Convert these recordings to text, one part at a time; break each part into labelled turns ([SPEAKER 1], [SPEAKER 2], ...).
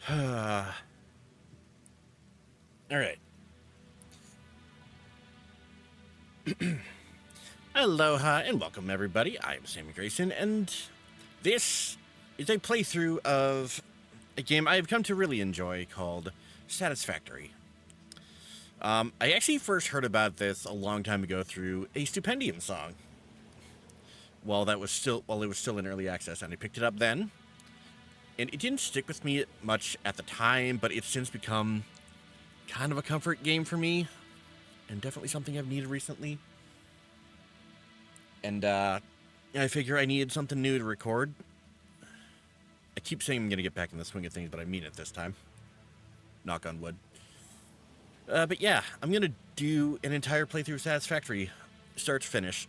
[SPEAKER 1] All right. Aloha and welcome, everybody. I'm Sammy Grayson, and this is a playthrough of a game I've come to really enjoy called Satisfactory. I actually first heard about this a long time ago through a Stupendium song. While it was still in early access, and I picked it up then. And it didn't stick with me much at the time, but it's since become kind of a comfort game for me, and definitely something I've needed recently. And I figure I needed something new to record. I keep saying I'm going to get back in the swing of things, but I mean it this time. Knock on wood. But yeah, I'm going to do an entire playthrough of Satisfactory, start to finish.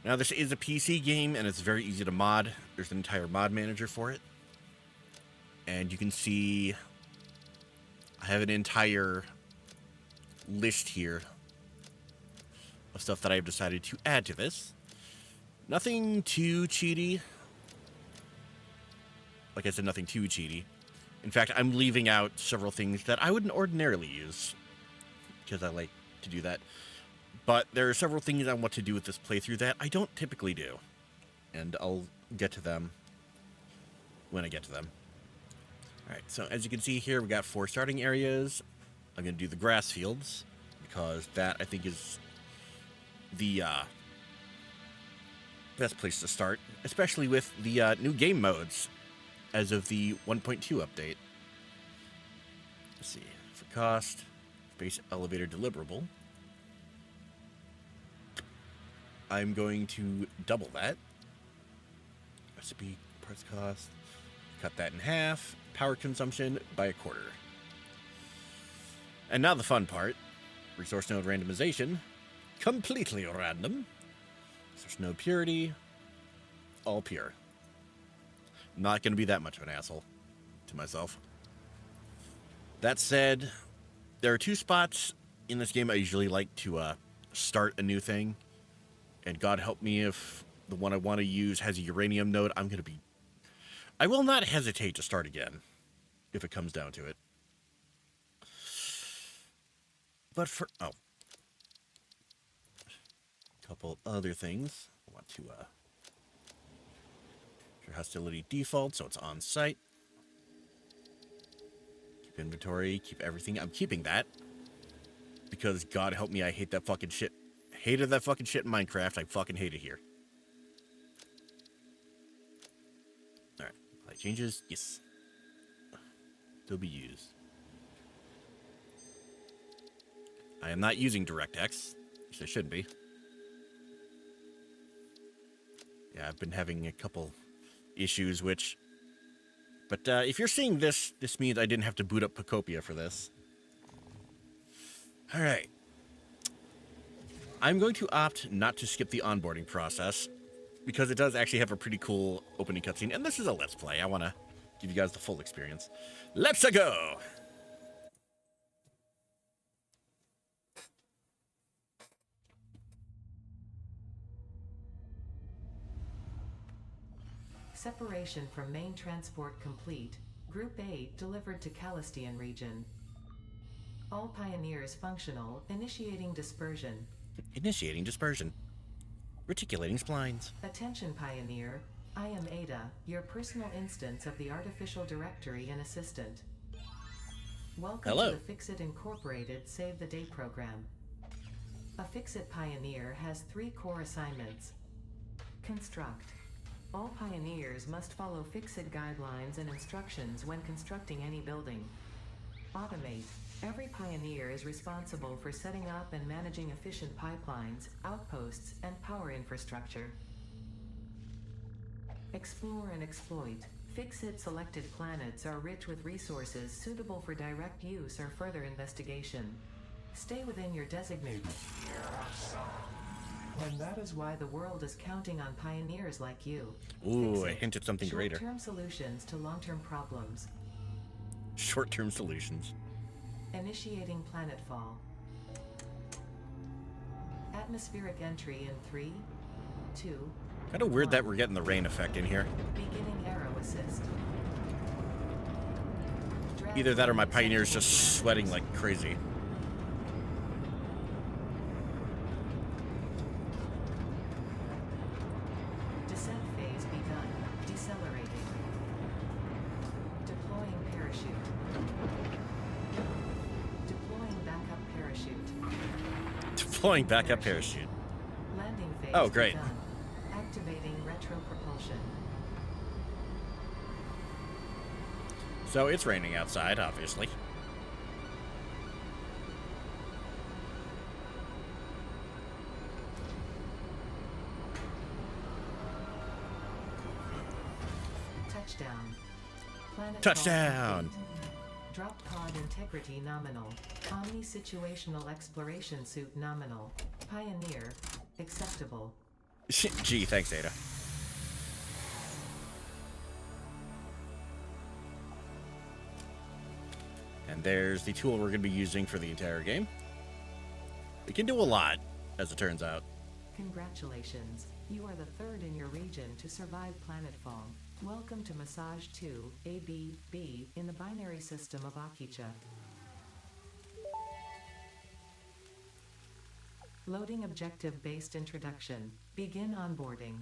[SPEAKER 1] Now, this is a PC game, and it's very easy to mod. There's an entire mod manager for it. And you can see I have an entire list here of stuff that I've decided to add to this. Nothing too cheaty. Like I said, nothing too cheaty. In fact, I'm leaving out several things that I wouldn't ordinarily use, because I like to do that. But there are several things on what to do with this playthrough that I don't typically do. And I'll get to them when I get to them. Alright, so as you can see here, we got 4 starting areas. I'm going to do the grass fields, because that, I think, is the best place to start. Especially with the new game modes as of the 1.2 update. Let's see. For cost, space elevator deliverable. I'm going to double that. Recipe, parts cost, cut that in half. Power consumption by a quarter. And now the fun part. Resource node randomization. Completely random. Resource node purity. All pure. Not going to be that much of an asshole to myself. That said, there are 2 spots in this game I usually like to start a new thing. And God help me if the one I want to use has a uranium node. I will not hesitate to start again, if it comes down to it. But for, a couple other things. I want to, your hostility default, so it's on site. Keep inventory, keep everything. I'm keeping that. Because God help me, I hate that fucking shit. Hated that fucking shit in Minecraft. I fucking hate it here. Alright. Apply changes. Yes. Still be used. I am not using DirectX. Which I shouldn't be. Yeah, I've been having a couple issues, which... But if you're seeing this, this means I didn't have to boot up Pacopia for this. Alright. I'm going to opt not to skip the onboarding process, because it does actually have a pretty cool opening cutscene, and this is a Let's Play. I want to give you guys the full experience. Let's go!
[SPEAKER 2] Separation from main transport complete. Group 8 delivered to Calistian region. All pioneers functional. Initiating dispersion.
[SPEAKER 1] Initiating dispersion. Reticulating splines.
[SPEAKER 2] Attention Pioneer, I am Ada, your personal instance of the artificial directory and assistant. Welcome
[SPEAKER 1] Hello.
[SPEAKER 2] to the FICSIT Incorporated Save the Day program. A FICSIT Pioneer has 3 core assignments. Construct. All pioneers must follow FICSIT guidelines and instructions when constructing any building. Automate. Every pioneer is responsible for setting up and managing efficient pipelines, outposts, and power infrastructure. Explore and exploit. FICSIT selected planets are rich with resources suitable for direct use or further investigation. Stay within your designated. And that is why the world is counting on pioneers like you.
[SPEAKER 1] Ooh, I hinted something greater.
[SPEAKER 2] Short-term solutions to long-term problems.
[SPEAKER 1] Short-term solutions.
[SPEAKER 2] Initiating planetfall. Atmospheric entry in 3, 2.
[SPEAKER 1] Kind of weird that we're getting the rain effect in here.
[SPEAKER 2] Beginning arrow assist.
[SPEAKER 1] Either that or my Pioneer's just sweating like crazy.
[SPEAKER 2] Descent phase begun. Decelerating. Deploying parachute. Deploying backup parachute.
[SPEAKER 1] Deploying backup parachute.
[SPEAKER 2] Landing phase
[SPEAKER 1] Oh, great.
[SPEAKER 2] begun. Activating retro propulsion.
[SPEAKER 1] So it's raining outside, obviously.
[SPEAKER 2] Touchdown. Planet
[SPEAKER 1] Touchdown!
[SPEAKER 2] Drop pod integrity nominal. Omni situational exploration suit nominal. Pioneer. Acceptable.
[SPEAKER 1] Gee, thanks, Ada. And there's the tool we're going to be using for the entire game. It can do a lot, as it turns out.
[SPEAKER 2] Congratulations. You are the third in your region to survive planetfall. Welcome to Massage 2, AB-B, in the binary system of Akicha. Loading objective-based introduction. Begin onboarding.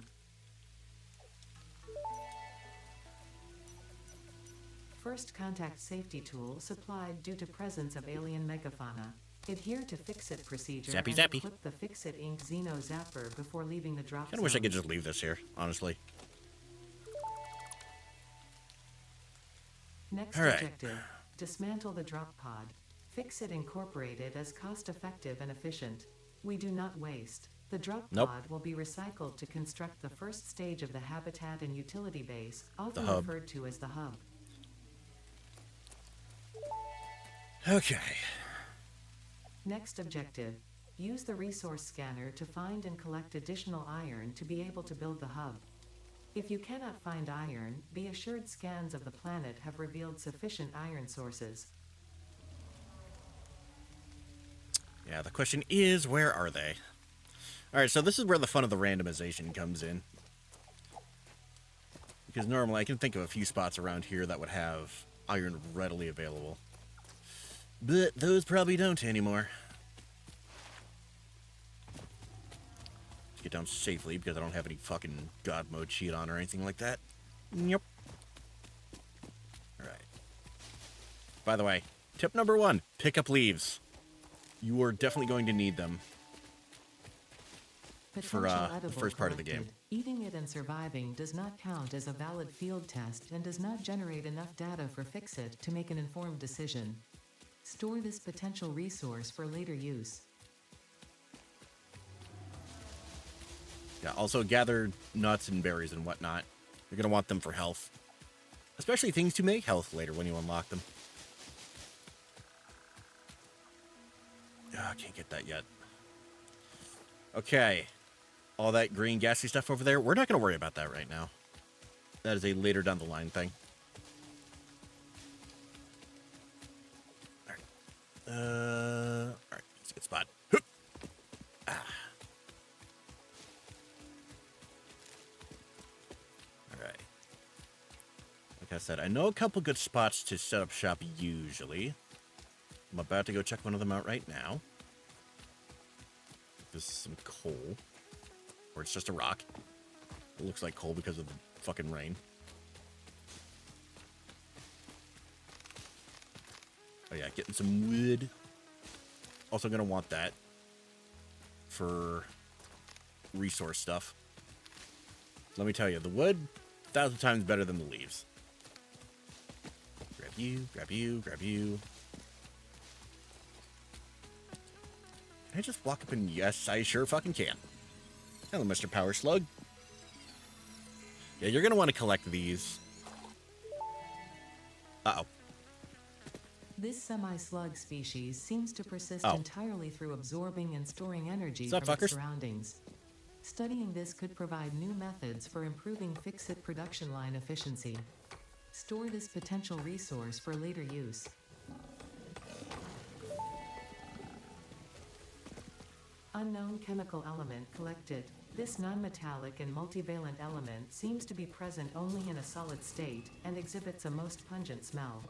[SPEAKER 2] First contact safety tool supplied due to presence of alien megafauna. Adhere to FICSIT procedure
[SPEAKER 1] Zappy,
[SPEAKER 2] and
[SPEAKER 1] zappy.
[SPEAKER 2] equip the FICSIT Inc. Xeno Zapper before leaving the drop
[SPEAKER 1] I
[SPEAKER 2] zone.
[SPEAKER 1] wish I could just leave this here, honestly.
[SPEAKER 2] Next
[SPEAKER 1] All right.
[SPEAKER 2] objective, dismantle the drop pod. FICSIT incorporated as cost-effective and efficient. We do not waste. The drop
[SPEAKER 1] Nope.
[SPEAKER 2] pod will be recycled to construct the first stage of the habitat and utility base, often
[SPEAKER 1] hub.
[SPEAKER 2] referred to as the hub.
[SPEAKER 1] Okay.
[SPEAKER 2] Next objective, use the resource scanner to find and collect additional iron to be able to build the hub. If you cannot find iron, be assured scans of the planet have revealed sufficient iron sources.
[SPEAKER 1] Yeah, the question is, where are they? Alright, so this is where the fun of the randomization comes in. Because normally I can think of a few spots around here that would have iron readily available. But those probably don't anymore. Let's get down safely because I don't have any fucking God mode cheat on or anything like that. Yep. Alright. By the way, tip number 1, pick up leaves. You are definitely going to need them for the first part of the game.
[SPEAKER 2] Eating it and surviving does not count as a valid field test and does not generate enough data for FICSIT to make an informed decision. Store this potential resource for later use.
[SPEAKER 1] Yeah, also gather nuts and berries and whatnot. You're going to want them for health. Especially things to make health later when you unlock them. I can't get that yet. Okay. All that green gassy stuff over there, we're not going to worry about that right now. That is a later down the line thing. Alright, it's a good spot. Ah. Alright. Like I said, I know a couple good spots to set up shop usually. I'm about to go check one of them out right now. This is some coal. Or it's just a rock. It looks like coal because of the fucking rain. Oh yeah, getting some wood. Also gonna want that for resource stuff. Let me tell you, the wood, 1,000 times better than the leaves. Grab you, grab you, grab you. Can I just walk up and yes, I sure fucking can. Hello, Mr. Power Slug. Yeah, you're gonna want to collect these. Uh-oh.
[SPEAKER 2] This semi-slug species seems to persist
[SPEAKER 1] Oh.
[SPEAKER 2] entirely through absorbing and storing energy
[SPEAKER 1] What's up,
[SPEAKER 2] from its
[SPEAKER 1] fuckers?
[SPEAKER 2] surroundings. Studying this could provide new methods for improving FICSIT production line efficiency. Store this potential resource for later use. Unknown chemical element collected. This non-metallic and multivalent element seems to be present only in a solid state and exhibits a most pungent smell.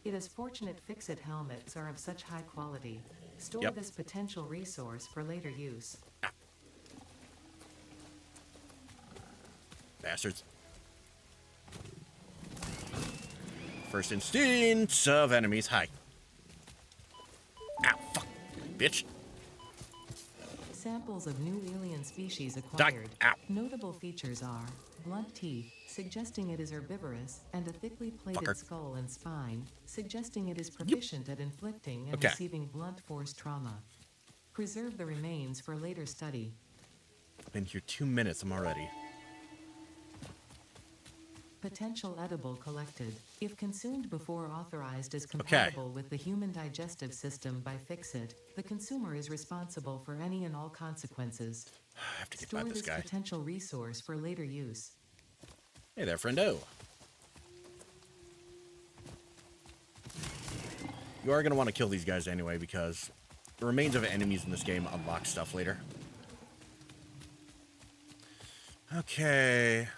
[SPEAKER 2] It is fortunate FICSIT helmets are of such high quality. Store
[SPEAKER 1] Yep.
[SPEAKER 2] this potential resource for later use.
[SPEAKER 1] Bastards. First instance of enemies. Hi. Ow, fuck. Bitch.
[SPEAKER 2] Samples of new alien species
[SPEAKER 1] Die.
[SPEAKER 2] acquired.
[SPEAKER 1] Ow.
[SPEAKER 2] Notable features are blunt teeth, suggesting it is herbivorous, and a thickly plated
[SPEAKER 1] Fucker.
[SPEAKER 2] skull and spine, suggesting it is proficient at inflicting and
[SPEAKER 1] Okay.
[SPEAKER 2] receiving blunt force trauma. Preserve the remains for later study.
[SPEAKER 1] Been here 2 minutes. I'm already.
[SPEAKER 2] Potential edible collected. If consumed before authorized as compatible with the human digestive system by FICSIT, the consumer is responsible for any and all consequences.
[SPEAKER 1] I have to get
[SPEAKER 2] Store
[SPEAKER 1] by this
[SPEAKER 2] this
[SPEAKER 1] guy.
[SPEAKER 2] potential resource for later use.
[SPEAKER 1] Hey there, friendo. You are going to want to kill these guys anyway, because the remains of enemies in this game unlock stuff later. Okay.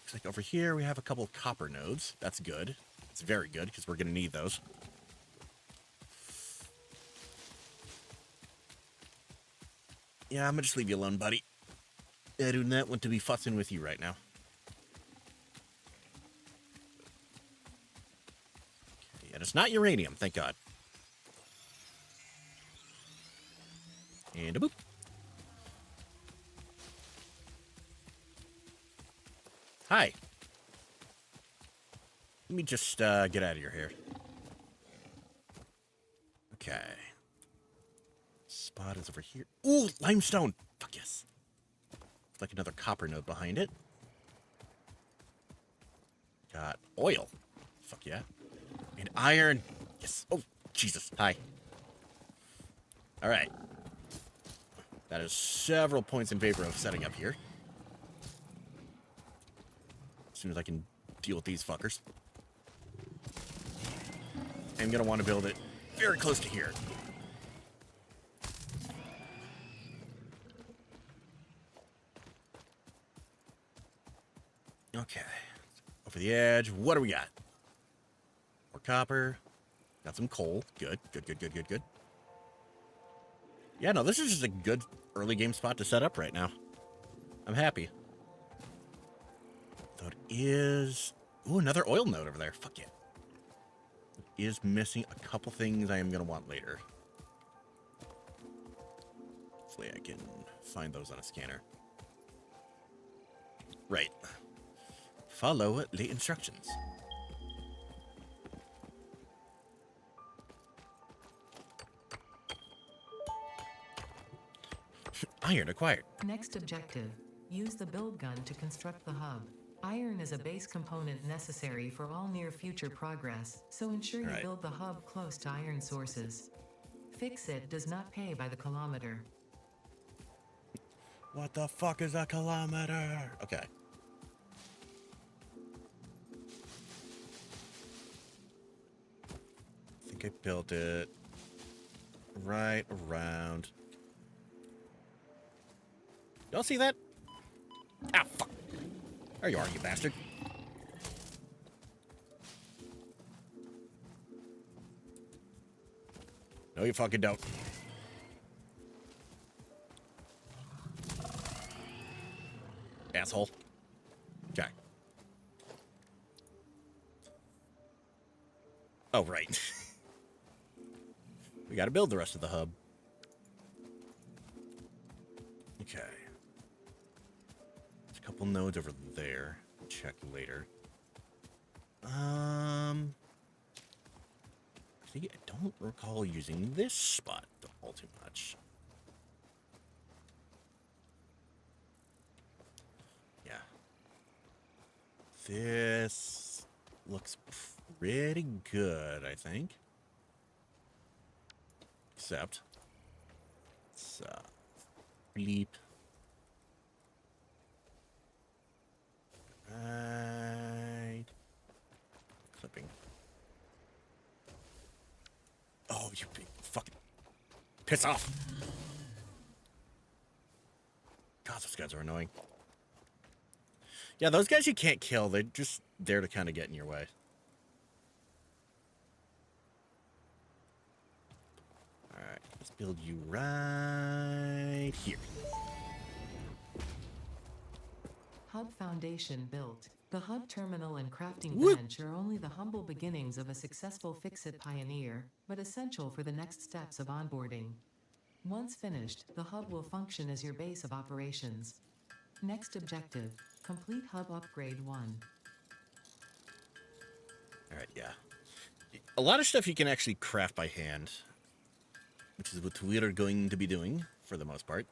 [SPEAKER 1] Looks like over here we have a couple of copper nodes. That's good. It's very good, because we're going to need those. Yeah, I'm going to just leave you alone, buddy. I do not want to be fussing with you right now. Okay, and it's not uranium, thank God. And a boop. Hi. Let me just get out of your hair. Okay. Spot is over here. Ooh, limestone. Fuck yes. Looks like another copper node behind it. Got oil. Fuck yeah. And iron. Yes. Oh, Jesus. Hi. All right. That is several points in favor of setting up here. As soon as I can deal with these fuckers. I'm going to want to build it very close to here. Okay. Over the edge. What do we got? More copper. Got some coal. Good. Good, good, good, good, good. Yeah, no, this is just a good early game spot to set up right now. I'm happy. Though it is... Ooh, another oil node over there. Fuck yeah. It is missing a couple things I am going to want later. Hopefully I can find those on a scanner. Right. Follow the instructions. Iron acquired.
[SPEAKER 2] Next objective. Use the build gun to construct the hub. Iron is a base component necessary for all near future progress, so ensure you
[SPEAKER 1] Right.
[SPEAKER 2] build the hub close to iron sources. FICSIT does not pay by the kilometer.
[SPEAKER 1] What the fuck is a kilometer? Okay. I think I built it right around. Y'all see that? Ah, fuck. There you are, you bastard. No, you fucking don't. Asshole. Okay. Oh, right. We gotta build the rest of the hub. Okay. There's a couple nodes over there. Check later. See, I don't recall using this spot all too much. Yeah. This looks pretty good, I think. Except, it's, bleep. Right. Clipping. Oh, you big fucking piss off. God, those guys are annoying. Yeah, those guys you can't kill. They're just there to kind of get in your way. Let's build you right here.
[SPEAKER 2] Hub foundation built. The hub terminal and crafting
[SPEAKER 1] Whoop.
[SPEAKER 2] bench are only the humble beginnings of a successful FICSIT pioneer, but essential for the next steps of onboarding. Once finished, the hub will function as your base of operations. Next objective, complete hub upgrade 1.
[SPEAKER 1] Alright, yeah. A lot of stuff you can actually craft by hand, which is what we're going to be doing for the most part.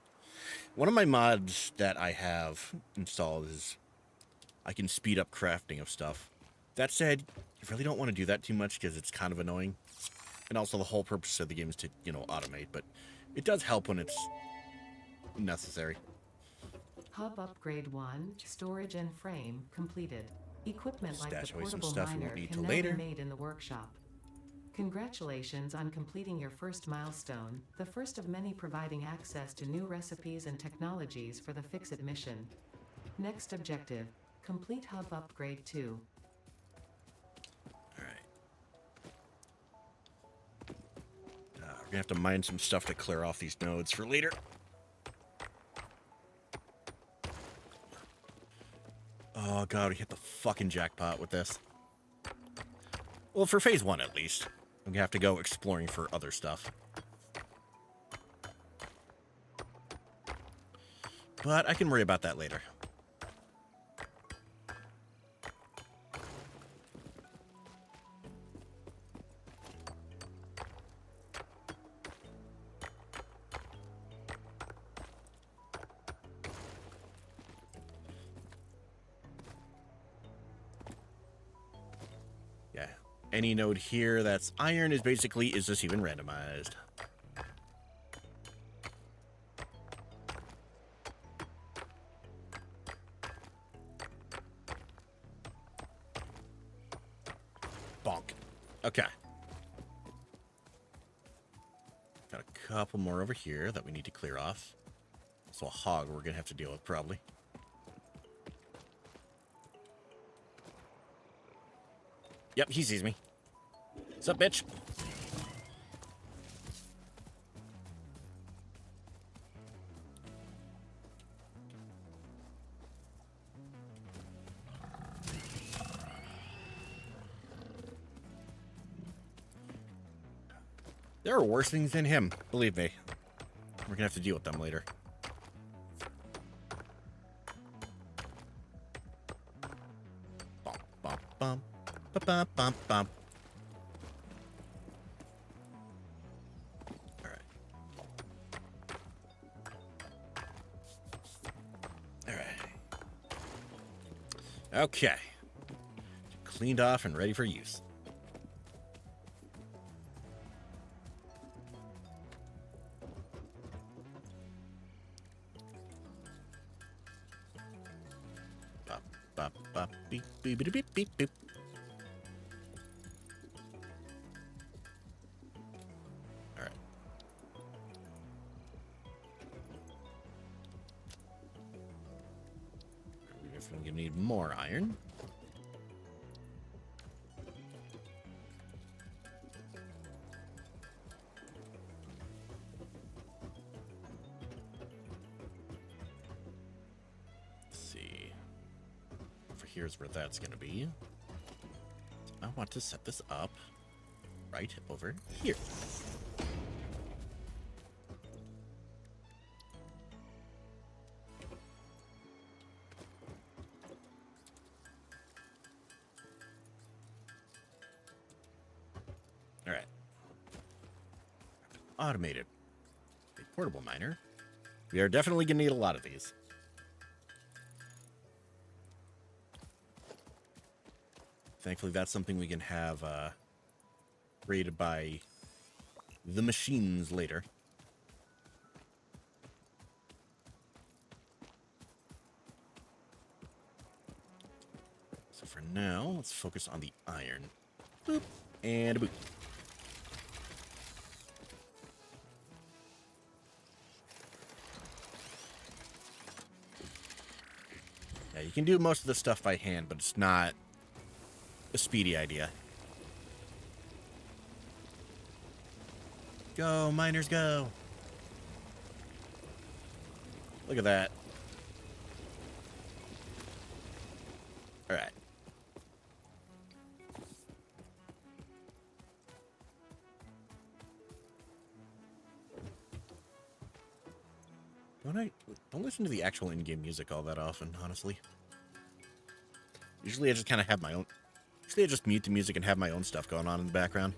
[SPEAKER 1] One of my mods that I have installed is I can speed up crafting of stuff. That said, you really don't want to do that too much because it's kind of annoying. And also the whole purpose of the game is to, automate, but it does help when it's necessary.
[SPEAKER 2] Hub upgrade 1, storage and frame, completed. Equipment like
[SPEAKER 1] Stash
[SPEAKER 2] the
[SPEAKER 1] away some
[SPEAKER 2] portable
[SPEAKER 1] stuff we
[SPEAKER 2] miner
[SPEAKER 1] won't need
[SPEAKER 2] can
[SPEAKER 1] till
[SPEAKER 2] now
[SPEAKER 1] later.
[SPEAKER 2] be made in the workshop. Congratulations on completing your first milestone, the first of many providing access to new recipes and technologies for the FICSIT mission. Next objective, complete hub upgrade 2.
[SPEAKER 1] Alright. We're going to have to mine some stuff to clear off these nodes for later. Oh god, we hit the fucking jackpot with this. Well, for phase 1 at least. I'm gonna have to go exploring for other stuff. But I can worry about that later. Yeah. Any node here that's iron is basically, is this even randomized? Bonk. Okay. Got a couple more over here that we need to clear off. So a hog we're gonna have to deal with probably. Yep, he sees me. What's up, bitch? There are worse things than him, believe me. We're gonna have to deal with them later. Bump, bump, bump. Bump, bump, bump. Alright. Alright. Okay. Cleaned off and ready for use. Bop, bop, bop, beep, beep, beep, beep, beep, beep. Alright. We're definitely gonna need more iron. Here's where that's going to be. I want to set this up right over here. All right. Automated. A portable miner. We are definitely going to need a lot of these. Thankfully, that's something we can have rated by the machines later. So for now, let's focus on the iron. Boop, and a boop. Yeah, you can do most of the stuff by hand, but it's not a speedy idea. Go, miners, go. Look at that. All right. Don't listen to the actual in-game music all that often, honestly. Usually I just kind of have my own... Usually I just mute the music and have my own stuff going on in the background.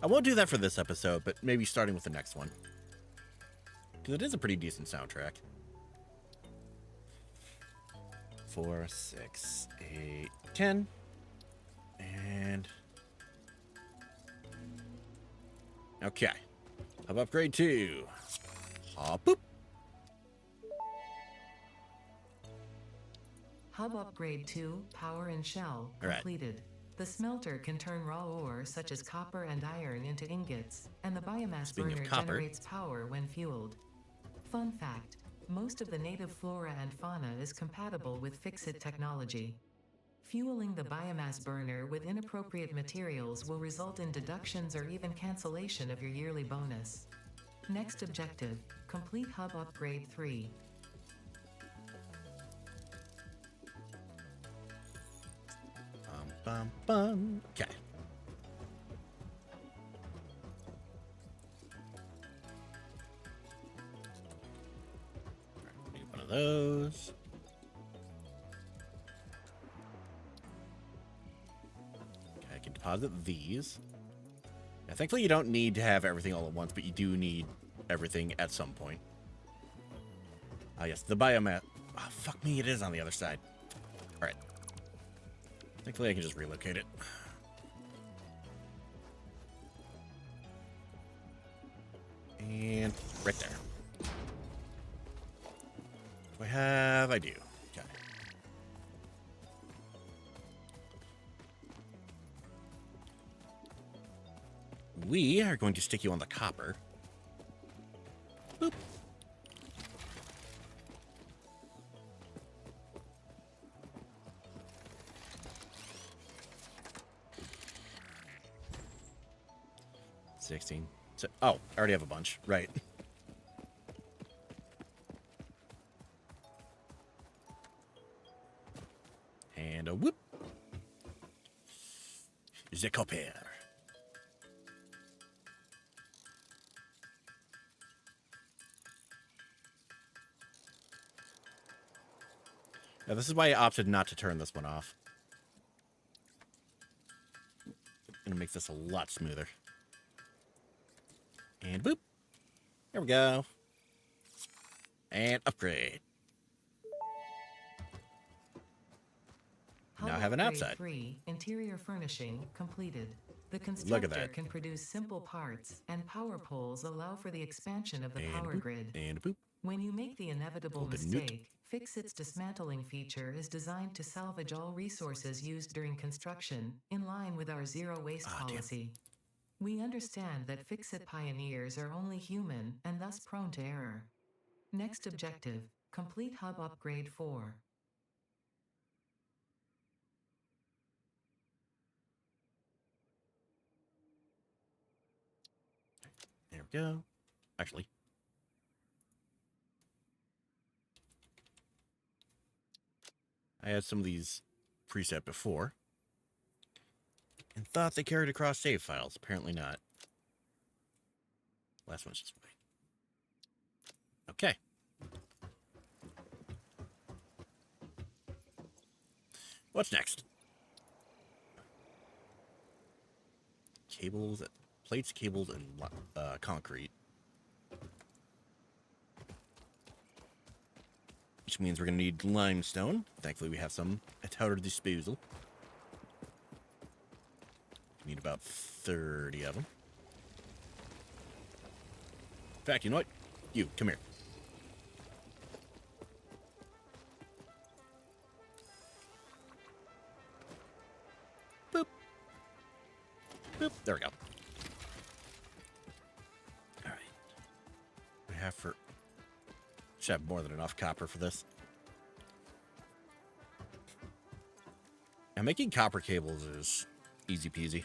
[SPEAKER 1] I won't do that for this episode, but maybe starting with the next one. Because it is a pretty decent soundtrack. 4, 6, 8, 10. And... Okay. Hub upgrade 2. Hop boop.
[SPEAKER 2] Hub upgrade 2, power and shell,
[SPEAKER 1] All right.
[SPEAKER 2] completed. The smelter can turn raw ore such as copper and iron into ingots, and the biomass
[SPEAKER 1] Speaking of
[SPEAKER 2] burner
[SPEAKER 1] copper.
[SPEAKER 2] generates power when fueled. Fun fact, most of the native flora and fauna is compatible with FICSIT technology. Fueling the biomass burner with inappropriate materials will result in deductions or even cancellation of your yearly bonus. Next objective, complete hub upgrade 3.
[SPEAKER 1] Bum, bum. Okay. Need one of those. Okay, I can deposit these. Now, thankfully, you don't need to have everything all at once, but you do need everything at some point. Ah, yes, the biomass. Oh, fuck me, it is on the other side. All right. Thankfully, I can just relocate it. And right there. Do I have? I do. Okay. We are going to stick you on the copper. Boop. So, oh, I already have a bunch. Right. And a whoop. The copper. Now, this is why I opted not to turn this one off. Gonna make this a lot smoother. And boop. There we go. And upgrade. Now I have an
[SPEAKER 2] Upgrade
[SPEAKER 1] outside.
[SPEAKER 2] 3, interior furnishing, completed. The
[SPEAKER 1] Look at
[SPEAKER 2] constructor
[SPEAKER 1] that.
[SPEAKER 2] can produce simple parts, and power poles allow for the expansion of the
[SPEAKER 1] And
[SPEAKER 2] power
[SPEAKER 1] boop.
[SPEAKER 2] grid.
[SPEAKER 1] And boop.
[SPEAKER 2] When you make the inevitable
[SPEAKER 1] Open newt.
[SPEAKER 2] mistake, FICSIT's dismantling feature is designed to salvage all resources used during construction, in line with our zero waste
[SPEAKER 1] Ah, damn.
[SPEAKER 2] policy. We understand that FICSIT pioneers are only human and thus prone to error. Next objective, complete hub upgrade 4.
[SPEAKER 1] There we go. Actually. I had some of these preset before. And thought they carried across save files. Apparently not. Last one's just fine. Okay. What's next? Cables, plates, cables, and concrete. Which means we're going to need limestone. Thankfully, we have some at our disposal. We need about 30 of them. In fact, you know what? You, come here. Boop. Boop. There we go. All right. We have for... Should have more than enough copper for this. Now, making copper cables is easy peasy.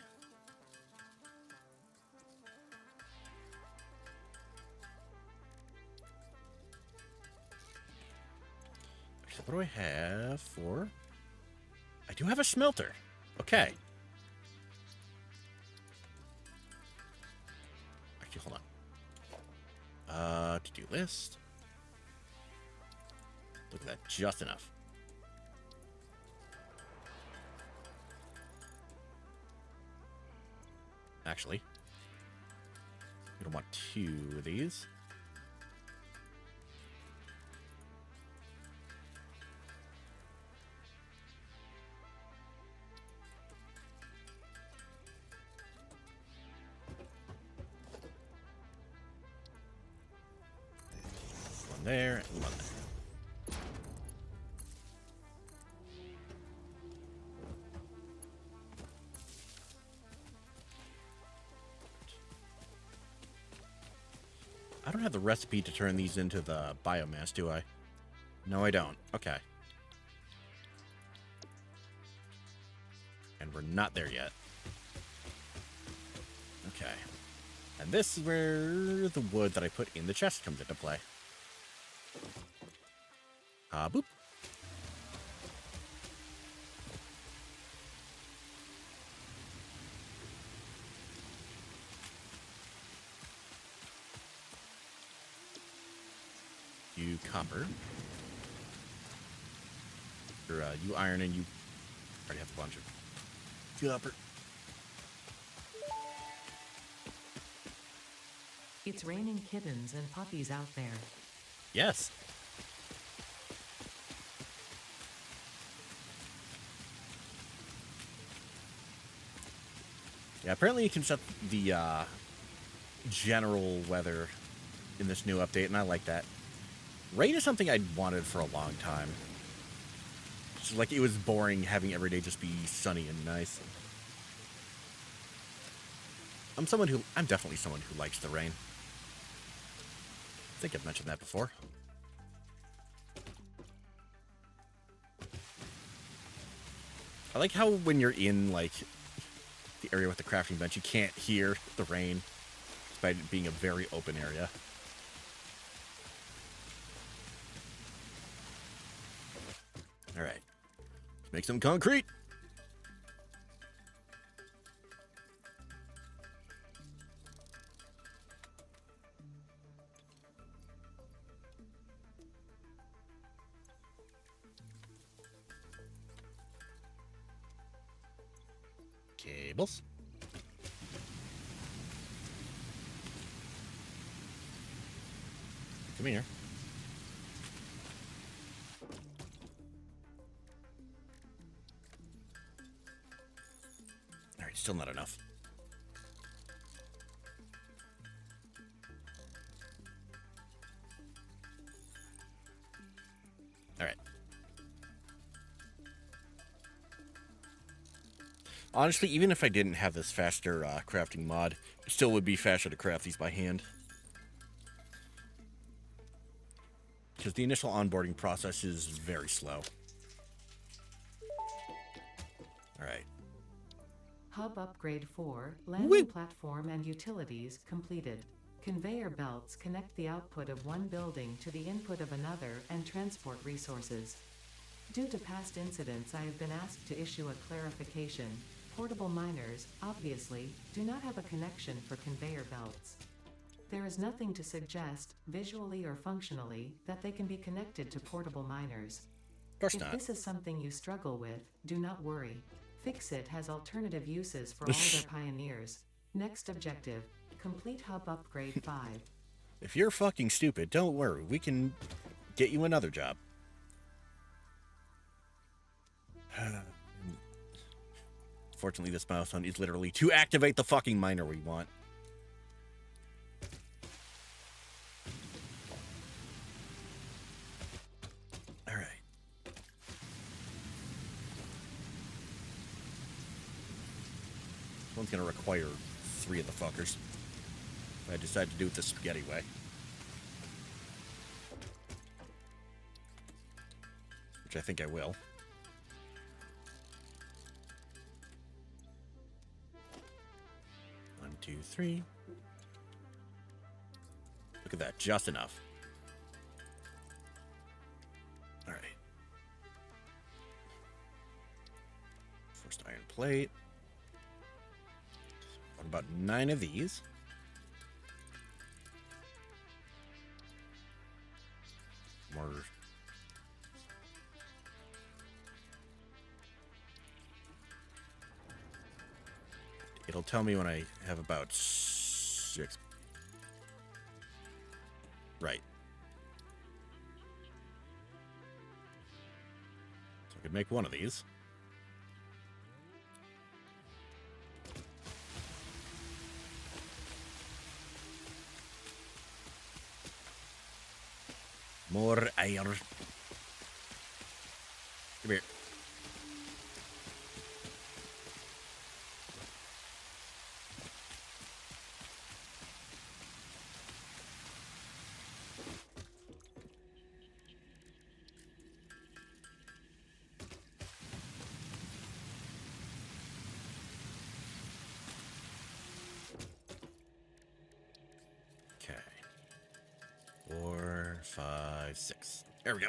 [SPEAKER 1] What do I have for... I do have a smelter. Okay. Actually, hold on. To-do list. Look at that, just enough. Actually, we don't want 2 of these. One there and one there. I don't have the recipe to turn these into the biomass, do I? No, I don't. Okay. And we're not there yet. Okay. And this is where the wood that I put in the chest comes into play. Boop. You copper. Or, you iron, and you already have a bunch of copper.
[SPEAKER 2] It's raining kittens and puppies out there.
[SPEAKER 1] Yes. Yeah, apparently you can set the general weather in this new update, and I like that. Rain is something I'd wanted for a long time. Just like, it was boring having every day just be sunny and nice. I'm definitely someone who likes the rain. I think I've mentioned that before. I like how when you're in, like, the area with the crafting bench, you can't hear the rain, despite it being a very open area. Alright. Let's make some concrete! Cables. Come here. Alright, still not enough. Alright. Honestly, even if I didn't have this faster crafting mod, it still would be faster to craft these by hand. Because the initial onboarding process is very slow. Alright.
[SPEAKER 2] Hub upgrade 4, landing platform and utilities completed. Conveyor belts connect the output of one building to the input of another and transport resources. Due to past incidents, I have been asked to issue a clarification. Portable miners, obviously, do not have a connection for conveyor belts. There is nothing to suggest, visually or functionally, that they can be connected to portable miners.
[SPEAKER 1] Of course
[SPEAKER 2] If
[SPEAKER 1] not.
[SPEAKER 2] this is something you struggle with, do not worry. FICSIT has alternative uses for all their pioneers. Next objective, complete hub upgrade 5.
[SPEAKER 1] If you're fucking stupid, don't worry. We can get you another job. Fortunately, this milestone is literally to activate the fucking miner we want. Alright. This one's gonna require 3 of the fuckers. If I decide to do it the spaghetti way. Which I think I will. One, 2, 3. Look at that, just enough. Alright. Reinforced iron plate. What about 9 of these? More. It'll tell me when I have about 6. Right. So I could make one of these. More iron. Come here. Okay. 4, 5, 6. There we go.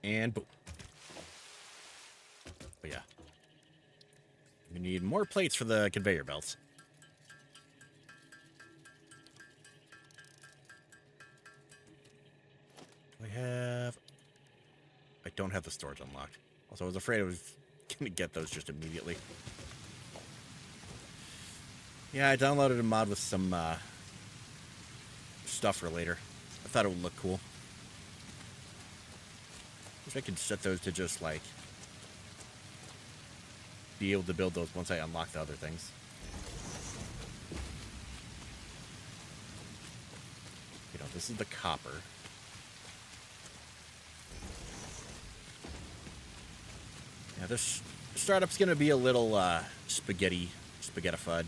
[SPEAKER 1] And boom. But yeah. We need more plates for the conveyor belts. I don't have the storage unlocked. Also, I was afraid I was going to get those just immediately. Yeah, I downloaded a mod with some stuff for later. I thought it would look cool. Wish I could set those to just, like, be able to build those once I unlock the other things. You know, this is the copper. Yeah, this startup's gonna be a little spaghettified.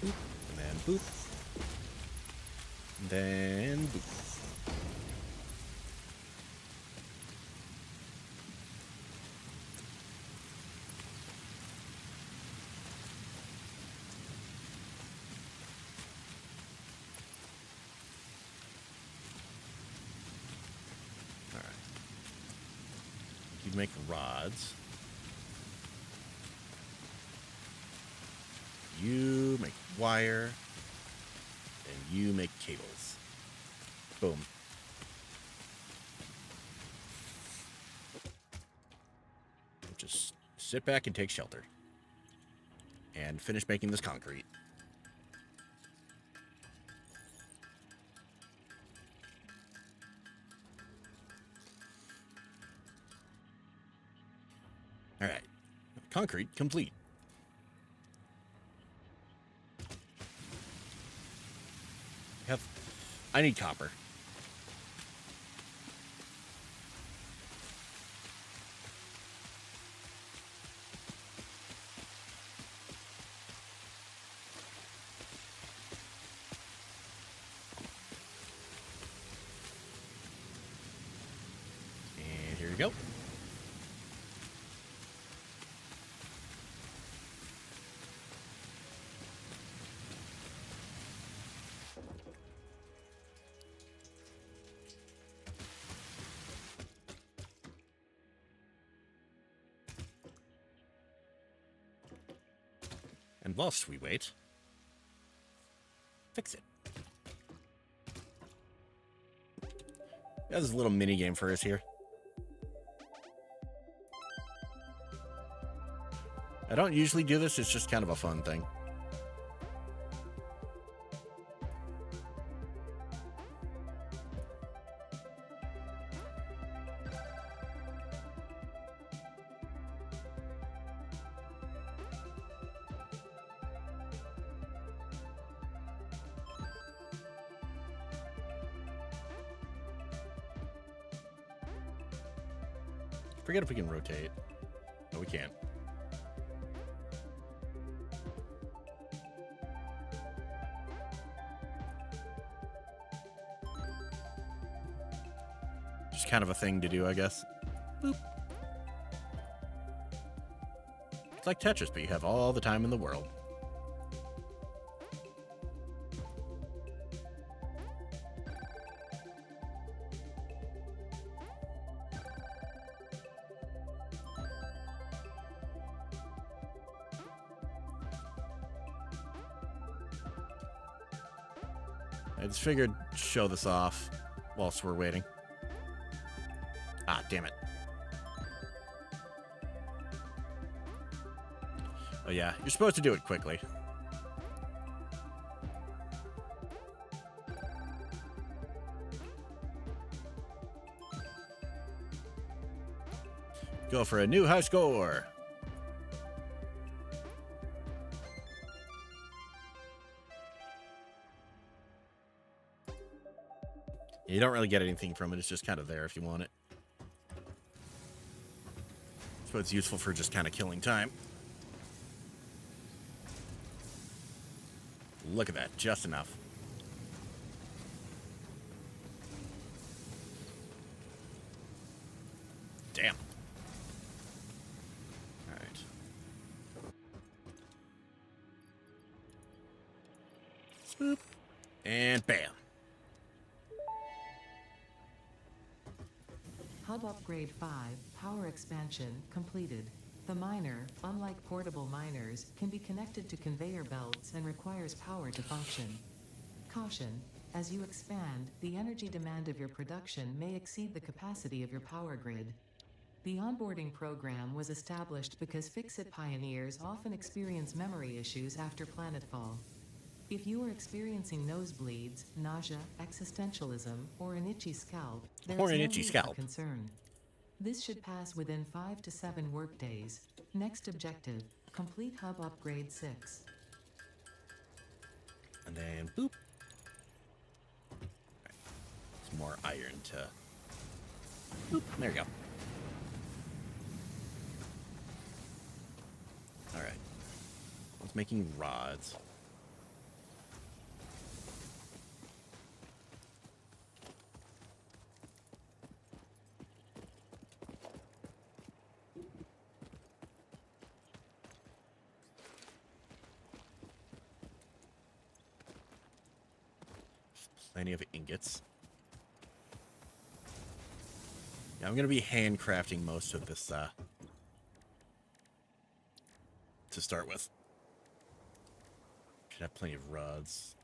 [SPEAKER 1] Boop, and then boop. And then boop. Make rods. You make wire. And you make cables. Boom. Just sit back and take shelter. And finish making this concrete. All right, concrete complete. I need copper. And here we go. And whilst we wait, fix it. There's a little mini game for us here. I don't usually do this, it's just kind of a fun thing. Forget if we can rotate. No, we can't. Just kind of a thing to do, I guess. Boop. It's like Tetris, but you have all the time in the world. I just figured show this off whilst we're waiting. Ah, damn it. Oh yeah, you're supposed to do it quickly. Go for a new high score. You don't really get anything from it. It's just kind of there if you want it. So it's useful for just kind of killing time. Look at that. Just enough. Damn. All right. Boop. And bam.
[SPEAKER 2] Hub Upgrade 5, Power Expansion, completed. The miner, unlike portable miners, can be connected to conveyor belts and requires power to function. Caution: as you expand, the energy demand of your production may exceed the capacity of your power grid. The onboarding program was established because FICSIT pioneers often experience memory issues after planetfall. If you are experiencing nosebleeds, nausea, existentialism, or an itchy scalp, there is no need for concern. This should pass within 5 to 7 workdays. Next objective: complete Hub Upgrade 6.
[SPEAKER 1] And then boop. Right. Some more iron to... Boop. There you go. Alright. It's making rods. Plenty of ingots. Yeah, I'm going to be handcrafting most of this to start with. Should have plenty of rods.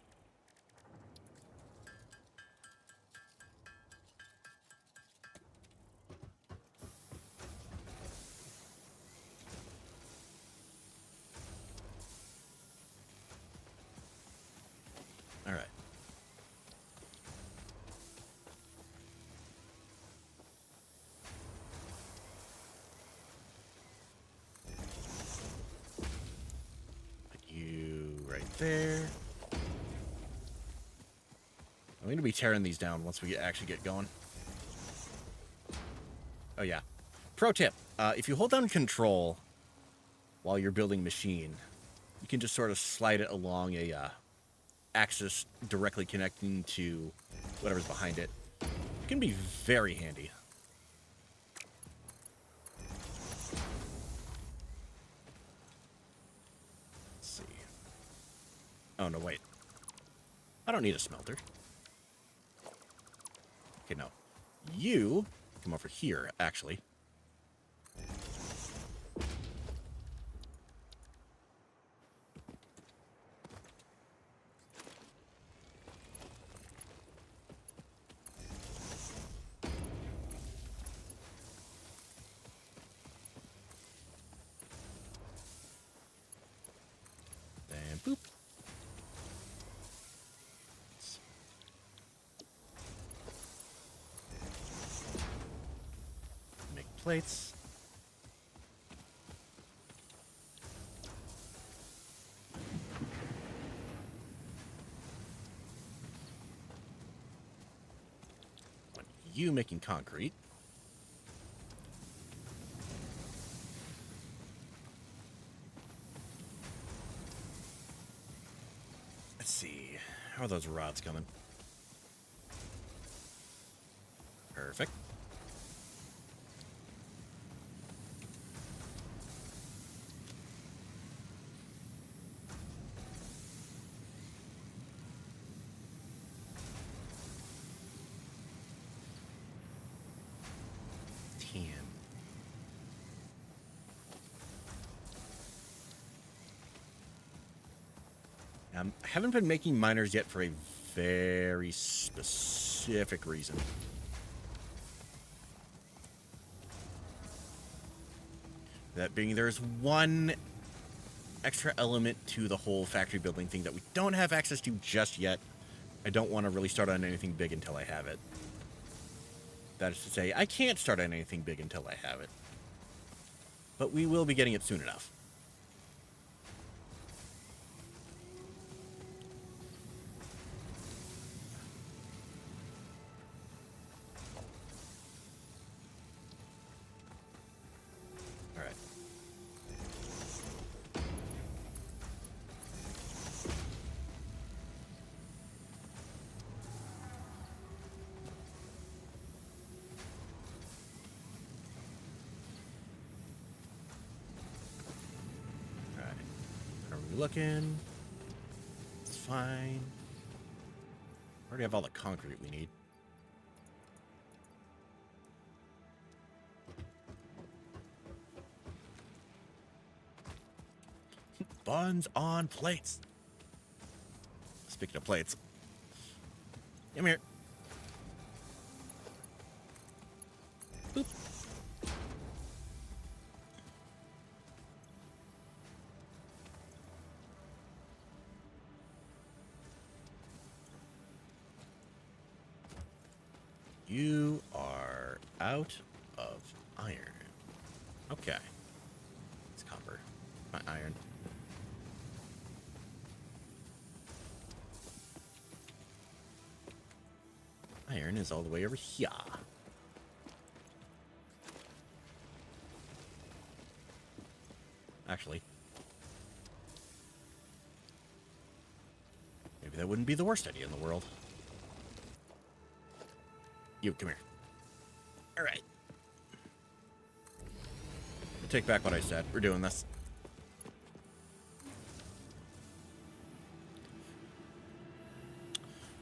[SPEAKER 1] All right. There. I'm going to be tearing these down once we actually get going. Oh, yeah. Pro tip. If you hold down control while you're building machine, you can just sort of slide it along a axis directly connecting to whatever's behind it. It can be very handy. Oh, no, wait. I don't need a smelter. Okay, no. You come over here, actually. Then boop. Plates. Want you making concrete. Let's see. How are those rods coming? Perfect. I haven't been making miners yet for a very specific reason. That being, there's one extra element to the whole factory building thing that we don't have access to just yet. I don't want to really start on anything big until I have it. That is to say, I can't start on anything big until I have it. But we will be getting it soon enough. Alright. Alright. How are we looking? It's fine. Already have all the concrete we need. Buns on plates. Speaking of plates, come here. Boop. You are out of iron. Okay. It's copper, not iron. Iron is all the way over here. Actually, maybe that wouldn't be the worst idea in the world. You, come here. All right. I take back what I said. We're doing this.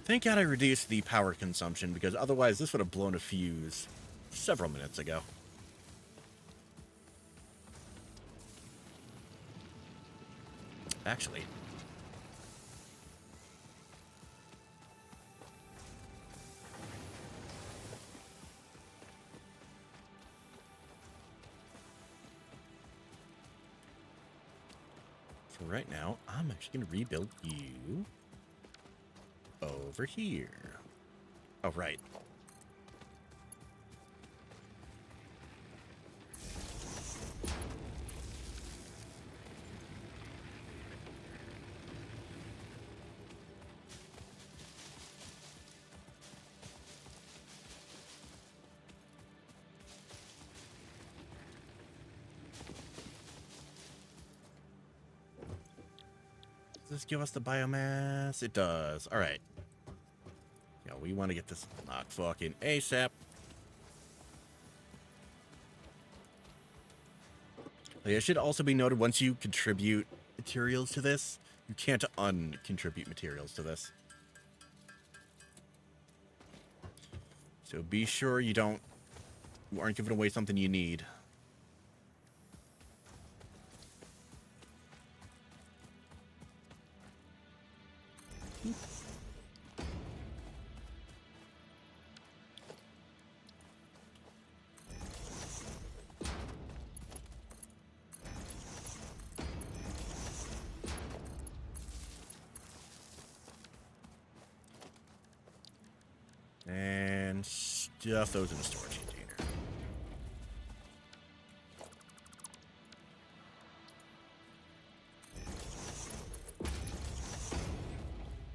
[SPEAKER 1] Thank God I reduced the power consumption, because otherwise this would have blown a fuse several minutes ago. Actually, for right now, I'm actually going to rebuild you over here. Oh, right. Does this give us the biomass? It does. All right. Yeah, we want to get this knocked fucking ASAP. It should also be noted, once you contribute materials to this, you can't uncontribute materials to this. So be sure you aren't giving away something you need. And stuff those in the storage container.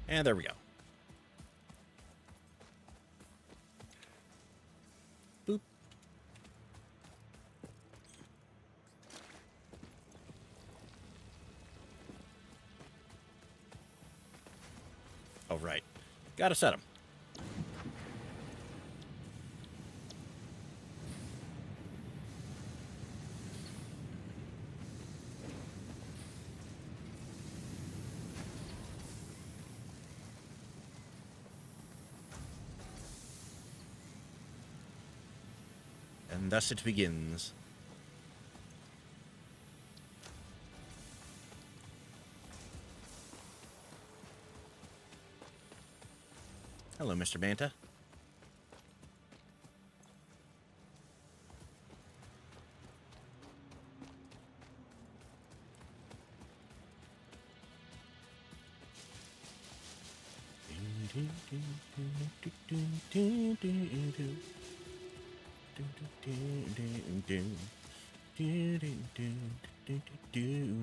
[SPEAKER 1] And there we go. Boop. Oh, right. Gotta set them. And thus it begins. Hello, Mr. Banta.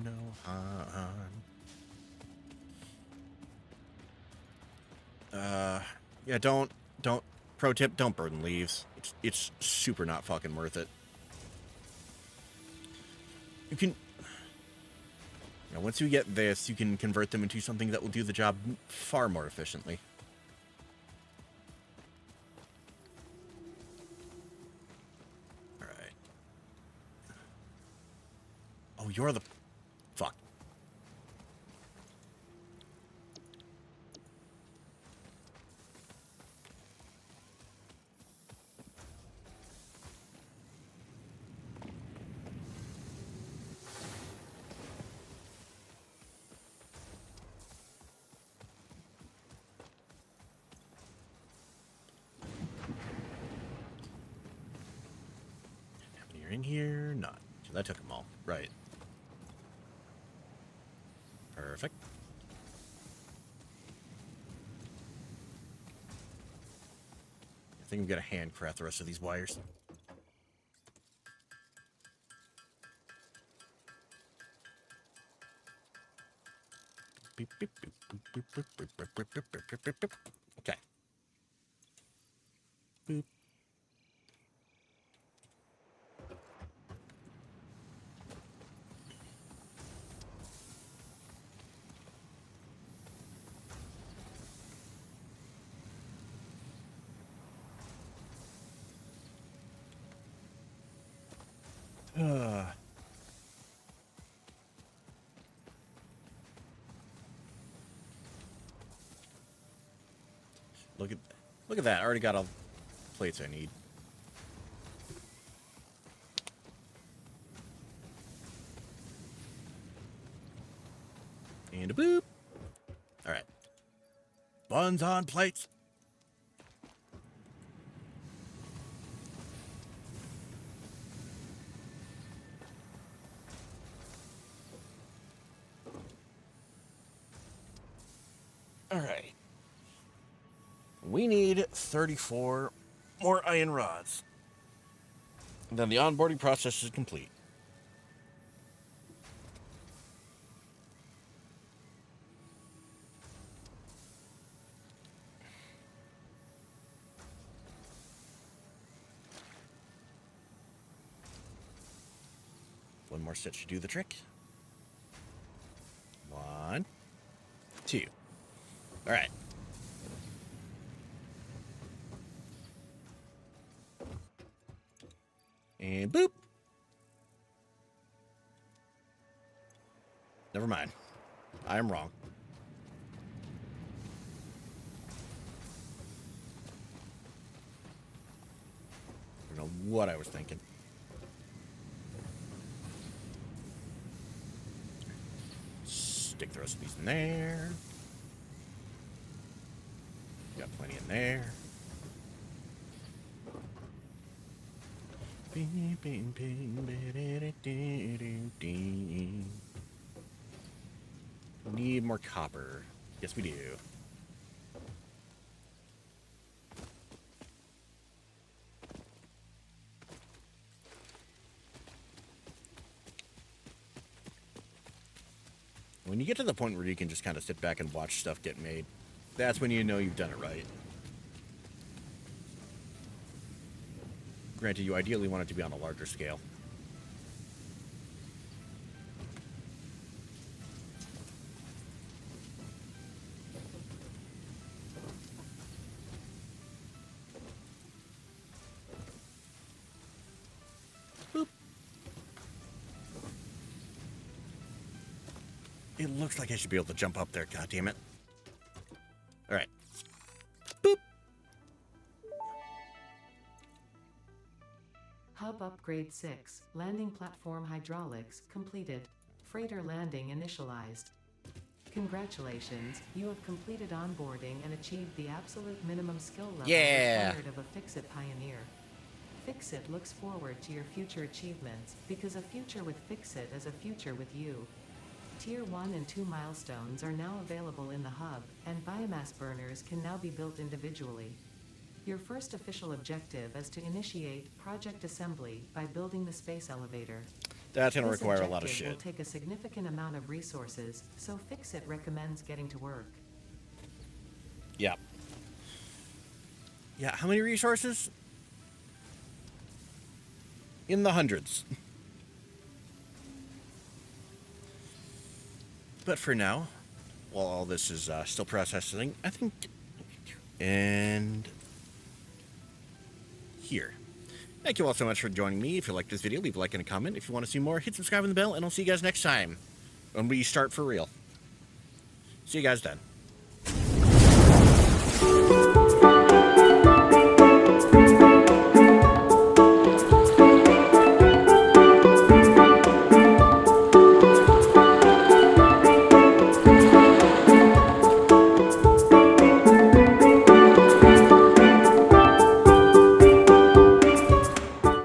[SPEAKER 1] No harm. Yeah, don't. Pro tip: don't burn leaves. It's super not fucking worth it. You can. Once you get this, you can convert them into something that will do the job far more efficiently. All right. Oh, you're the. Fuck. You're in here? Not. So that took them all. Right. Perfect. I think I'm gonna handcraft the rest of these wires. Okay. Boop. Look at that. I already got all the plates I need. And a boop. All right. Buns on plates. All right. We need 34 more iron rods. And then the onboarding process is complete. One more set should do the trick. 1, 2. All right. And boop. Never mind. I am wrong. I don't know what I was thinking. Stick the rest of these in there. Got plenty in there. Need more copper. Yes, we do. When you get to the point where you can just kind of sit back and watch stuff get made, that's when you know you've done it right. Granted, you ideally want it to be on a larger scale. Boop. It looks like I should be able to jump up there, goddammit. Alright. Boop.
[SPEAKER 2] Hub upgrade 6. Landing platform hydraulics completed. Freighter landing initialized. Congratulations, you have completed onboarding and achieved the absolute minimum skill level
[SPEAKER 1] Yeah.
[SPEAKER 2] required of a FICSIT pioneer. FICSIT looks forward to your future achievements, because a future with FICSIT is a future with you. Tier 1 and 2 milestones are now available in the hub, and biomass burners can now be built individually. Your first official objective is to initiate project assembly by building the space elevator.
[SPEAKER 1] That's going to
[SPEAKER 2] This
[SPEAKER 1] require a lot of
[SPEAKER 2] objective
[SPEAKER 1] shit.
[SPEAKER 2] will take a significant amount of resources, so FICSIT recommends getting to work.
[SPEAKER 1] Yeah. Yeah, how many resources? In the hundreds. But for now, while all this is still processing, I think... And... here. Thank you all so much for joining me. If you liked this video, leave a like and a comment. If you want to see more, hit subscribe and the bell, and I'll see you guys next time when we start for real. See you guys then.